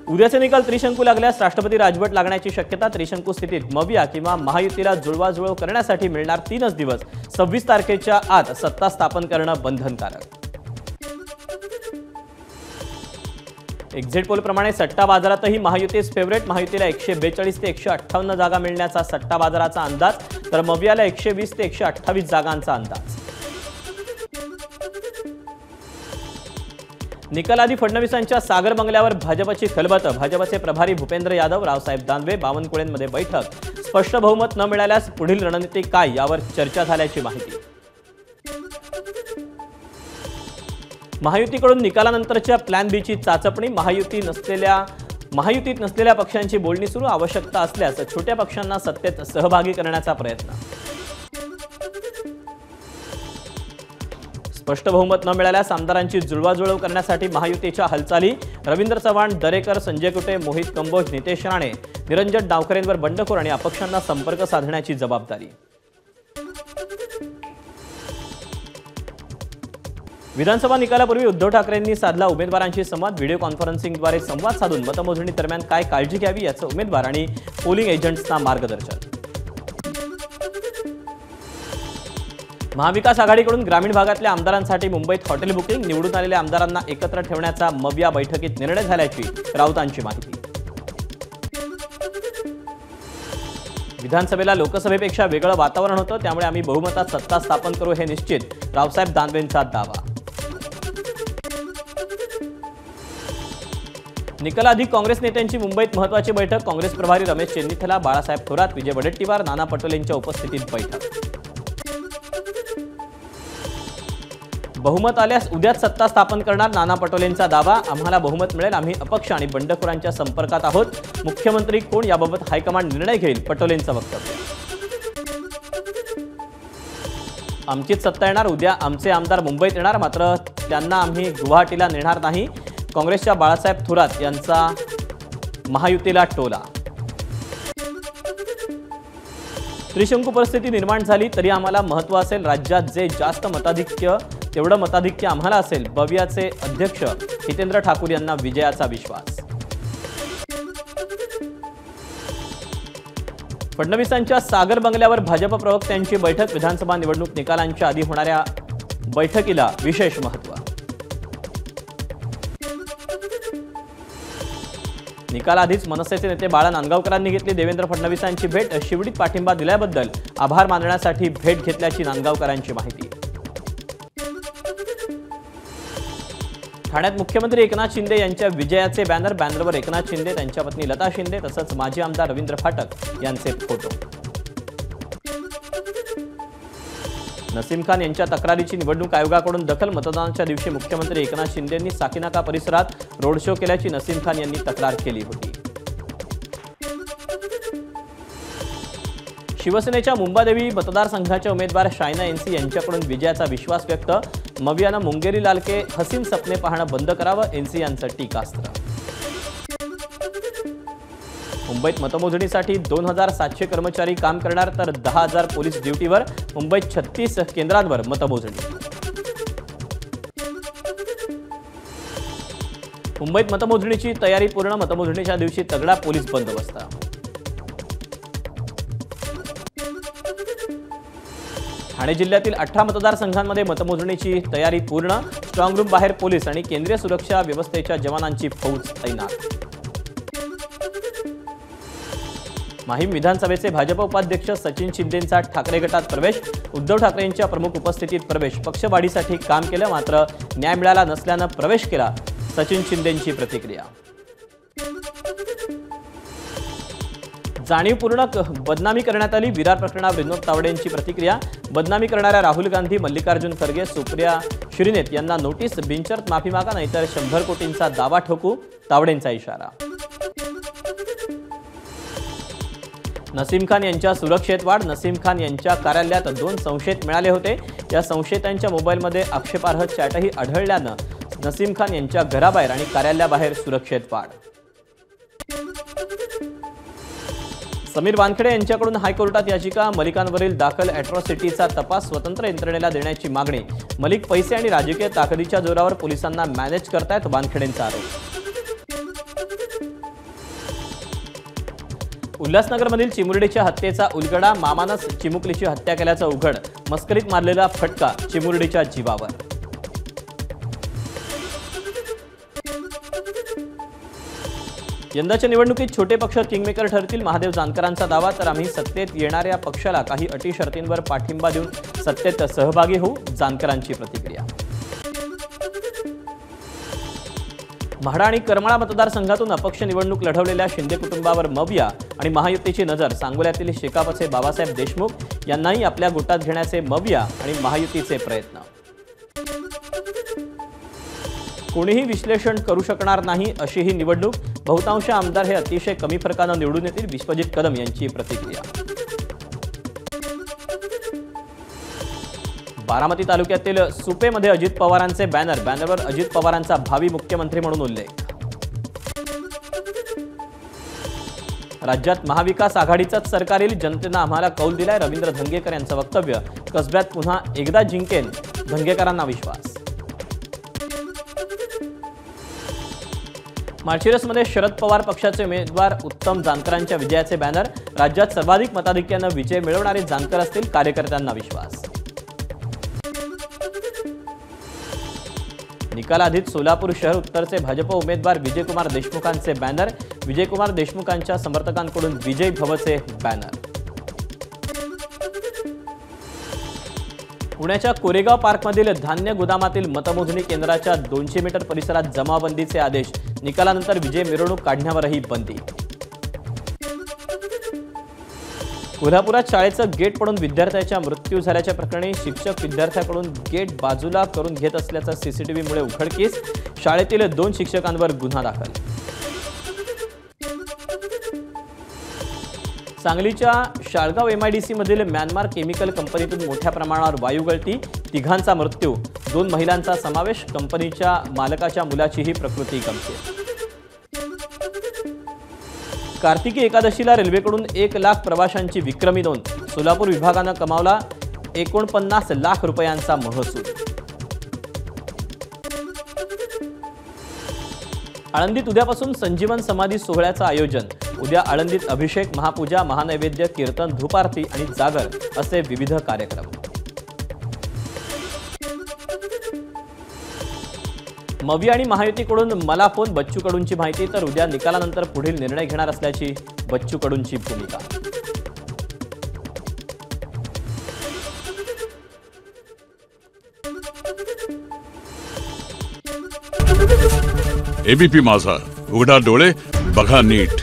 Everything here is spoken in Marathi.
उद्याचे निकाल त्रिशंकू लागल्यास राष्ट्रपती राजवट लागण्याची शक्यता। त्रिशंकू स्थितीत मविया किंवा महायुतीला जुळवाजुळव करण्यासाठी मिळणार 3च दिवस। 26 तारखेच्या आत सत्ता स्थापन करणं बंधनकारक। एक्झिट पोल प्रमाणे सट्टा बाजारातही महायुतीच फेवरेट। महायुतीला 142 ते 158 जागा मिळण्याचा सट्टा बाजाराचा अंदाज, तर मवियाला 120 ते 128 जागांचा अंदाज। निकालाआधी फडणवीसांच्या सागर बंगल्यावर भाजपची खलबत। भाजपचे प्रभारी भूपेंद्र यादव, रावसाहेब दानवे, बावनकुळेंमध्ये बैठक। स्पष्ट बहुमत न मिळाल्यास पुढील रणनीती काय यावर चर्चा झाल्याची माहिती। महायुतीकडून निकालानंतरच्या प्लॅन बीची चाचपणी। महायुतीत नसलेल्या पक्षांची बोलणी सुरू। आवश्यकता असल्यास छोट्या पक्षांना सत्तेत सहभागी करण्याचा प्रयत्न। स्पष्ट बहुमत न मिळाल्यास आमदारांची जुळवाजुळव करण्यासाठी महायुतीच्या हालचाली। रवींद्र चव्हाण, दरेकर, संजय कुटे, मोहित कंबोज, नितेश राणे, निरंजन डावकरेंवर बंडखोर आणि अपक्षांना संपर्क साधण्याची जबाबदारी। विधानसभा निकालापूर्वी उद्धव ठाकरेंनी साधला उमेदवारांशी संवाद। व्हिडिओ कॉन्फरन्सिंगद्वारे संवाद साधून मतमोजणी दरम्यान काय काळजी घ्यावी याचं उमेदवार आणि पोलिंग एजंट्सना मार्गदर्शन। महाविकास आघाडीकडून ग्रामीण भागातल्या आमदारांसाठी मुंबईत हॉटेल बुकिंग। निवडून आलेल्या आमदारांना एकत्र ठेवण्याचा मविया बैठकीत निर्णय झाल्याची राऊतांची माहिती। विधानसभेला लोकसभेपेक्षा वेगळं वातावरण होतं, त्यामुळे आम्ही बहुमतात सत्ता स्थापन करू हे निश्चित। रावसाहेब दानवेंचा दावा। निकालाआधी काँग्रेस नेत्यांची मुंबईत महत्त्वाची बैठक। काँग्रेस प्रभारी रमेश चेन्नीथला, बाळासाहेब थोरात, विजय वडेट्टीवार, नाना पटोलेंच्या उपस्थितीत बैठक। बहुमत आल्यास उद्याच सत्ता स्थापन करणार। नाना पटोलेंचा दावा। आम्हाला बहुमत मिळेल, आम्ही अपक्ष आणि बंडखोरांच्या संपर्कात आहोत। मुख्यमंत्री कोण याबाबत हायकमांड निर्णय घेईल, पटोलेंचं वक्तव्य। आमचीच सत्ता येणार। उद्या आमचे आमदार मुंबईत येणार, मात्र त्यांना आम्ही गुवाहाटीला नेणार नाही। काँग्रेसच्या बाळासाहेब थोरात यांचा महायुतीला टोला। त्रिशंकू परिस्थिती निर्माण झाली तरी आम्हाला महत्त्व असेल। राज्यात जे जास्त मताधिक्य तेवढं मताधिक्य आम्हाला असेल। मवियाचे अध्यक्ष हितेंद्र ठाकूर यांना विजयाचा विश्वास। फडणवीसांच्या सागर बंगल्यावर भाजप प्रवक्त्यांची बैठक। विधानसभा निवडणूक निकालांच्या आधी होणाऱ्या बैठकीला विशेष महत्त्व। निकालाआधीच मनसेचे नेते बाळा नांदगावकरांनी घेतली देवेंद्र फडणवीसांची भेट। शिवडीत पाठिंबा दिल्याबद्दल आभार मानण्यासाठी भेट घेतल्याची नांदगावकरांची माहिती। ठाण्यात मुख्यमंत्री एकनाथ शिंदे यांच्या विजयाचे बॅनरवर एकनाथ शिंदे, त्यांच्या पत्नी लता शिंदे तसंच माजी आमदार रवींद्र फाटक यांचे फोटो। नसीम खान यांच्या तक्रारीची निवडणूक आयोगाकडून दखल। मतदानाच्या दिवशी मुख्यमंत्री एकनाथ शिंदेंनी साकीनाका परिसरात रोड शो केल्याची नसीम खान यांनी तक्रार केली होती। शिवसेनेच्या मुंबादेवी मतदारसंघाच्या उमेदवार शायना एनसी यांच्याकडून विजयाचा विश्वास व्यक्त। मवियानं मुंगेरी लालके हसीन सपने पाहणं बंद करावं, एनसी यांचं टीकास्त्र। मुंबईत मतमोजणीसाठी 2700 कर्मचारी काम करणार, तर 10,000 पोलीस ड्युटीवर। मुंबईत 36 केंद्रांवर मतमोजणी। मुंबईत मतमोजणीची तयारी पूर्ण। मतमोजणीच्या दिवशी तगडा पोलीस बंदोबस्त। ठाणे जिल्ह्यातील 18 मतदारसंघांमध्ये मतमोजणीची तयारी पूर्ण। स्ट्रॉंग रूम बाहेर पोलीस आणि केंद्रीय सुरक्षा व्यवस्थेच्या जवानांची फौज तैनात। माहीम विधानसभेचे भाजप उपाध्यक्ष सचिन शिंदेंचा ठाकरे गटात प्रवेश। उद्धव ठाकरेंच्या प्रमुख उपस्थितीत प्रवेश। पक्षवाढीसाठी काम केलं, मात्र न्याय मिळाला नसल्यानं प्रवेश केला, सचिन शिंदेंची प्रतिक्रिया। जाणीवपूर्वक बदनामी करण्यात आली, विरार प्रकरणावर विनोद तावडेंची प्रतिक्रिया। बदनामी करणाऱ्या राहुल गांधी, मल्लिकार्जुन खरगे, सुप्रिया श्रीनेत यांना नोटीस। बिनशर्त माफी मागा, नाहीतर 100 कोटींचा दावा ठोकू, तावडेंचा इशारा। नसीम खान यांच्या सुरक्षेत वाढ। नसीम खान यांच्या कार्यालयात 2 संशयित मिळाले होते। या संशयितांच्या मोबाईलमध्ये आक्षेपार्ह चॅटही आढळल्यानं नसीम खान यांच्या घराबाहेर आणि कार्यालयाबाहेर सुरक्षेत वाढ। समीर वानखेडे यांच्याकडून हायकोर्टात याचिका। मलिकांवरील दाखल अॅट्रॉसिटीचा तपास स्वतंत्र यंत्रणेला देण्याची मागणी। मलिक पैसे आणि राजकीय ताकदीच्या जोरावर पोलिसांना मॅनेज करतायत, वानखेडेंचा आरोप। उल्हासनगरमधील चिमुरडीच्या हत्येचा उलगडा, मामानंच चिमुकलीची हत्या केल्याचं उघड, मस्करीत मारलेला फटका चिमुरडीच्या जीवावर. यंदाच्या निवडणुकीत छोटे पक्ष किंगमेकर ठरतील, महादेव जानकरांचा दावा. तर आम्ही सत्तेत येणाऱ्या पक्षाला काही अटी शर्तींवर पाठिंबा देऊन सत्तेत सहभागी होऊ, जानकरांची प्रतिक्रिया. म्हाडा आणि करमाळा मतदारसंघातून अपक्ष निवडणूक लढवलेल्या शिंदे कुटुंबावर मविया आणि महायुतीची नजर. सांगोल्यातील शेकापचे बाबासाहेब देशमुख यांनाही आपल्या गोटात घेण्याचे मविया आणि महायुतीचे प्रयत्न. कोणीही विश्लेषण करू शकणार नाही अशी ही निवडणूक, बहुतांश आमदार हे अतिशय कमी फरकानं निवडून येतील, विश्वजित कदम यांची प्रतिक्रिया. बारामती तालुक्यातील सुपेमध्ये अजित पवारांचे बॅनरवर अजित पवारांचा भावी मुख्यमंत्री म्हणून उल्लेख. राज्यात महाविकास आघाडीचंच सरकार येईल, जनतेनं आम्हाला कौल दिलाय, रवींद्र धंगेकर यांचं वक्तव्य. कसब्यात पुन्हा एकदा जिंकेन, धंगेकरांना विश्वास. माळशिरसमध्ये शरद पवार पक्षाचे उमेदवार उत्तम जानकरांच्या विजयाचे बॅनर. राज्यात सर्वाधिक मताधिक्यानं विजय मिळवणारे जानकर असतील, कार्यकर्त्यांना विश्वास. निकालाधीच सोलापूर शहर उत्तरचे भाजप उमेदवार विजयकुमार देशमुखांचे बॅनर. विजयकुमार देशमुखांच्या समर्थकांकडून विजय भवचे बॅनर. पुण्याच्या कोरेगाव पार्कमधील धान्य गोदामातील मतमोजणी केंद्राच्या 200 मीटर परिसरात जमावबंदीचे आदेश. निकालानंतर विजय मिरवणूक काढण्यावरही बंदी. कोल्हापुरात शाळेचं गेट पडून विद्यार्थ्याचा मृत्यू झाल्याच्या प्रकरणी शिक्षक विद्यार्थ्याकडून गेट बाजूला करून घेत असल्याचं सीसीटीव्हीमुळे उघडकीस. शाळेतील 2 शिक्षकांवर गुन्हा दाखल. सांगलीच्या शाळगाव MIDC मधील म्यानमार केमिकल कंपनीतून मोठ्या प्रमाणावर वायू गळती. 3घांचा मृत्यू, 2 महिलांचा समावेश. कंपनीच्या मालकाच्या मुलाचीही प्रकृती गंभीर. कार्तिकी एकादशीला रेल्वेकडून 1 लाख प्रवाशांची विक्रमी नोंद. सोलापूर विभागानं कमावला 49 लाख रुपयांचा महसूल. आळंदीत उद्यापासून संजीवन समाधी सोहळ्याचं आयोजन. उद्या आळंदीत अभिषेक, महापूजा, महानैवेद्य, कीर्तन, धूप आरती आणि जागर असे विविध कार्यक्रम. मवी आणि महायुतीकडून मला फोन, बच्चू कडूंची माहिती. तर उद्या निकालानंतर पुढील निर्णय घेणार असल्याची बच्चू कडूंची भूमिका. ABP माझा, उघडा डोळे बघा नीट.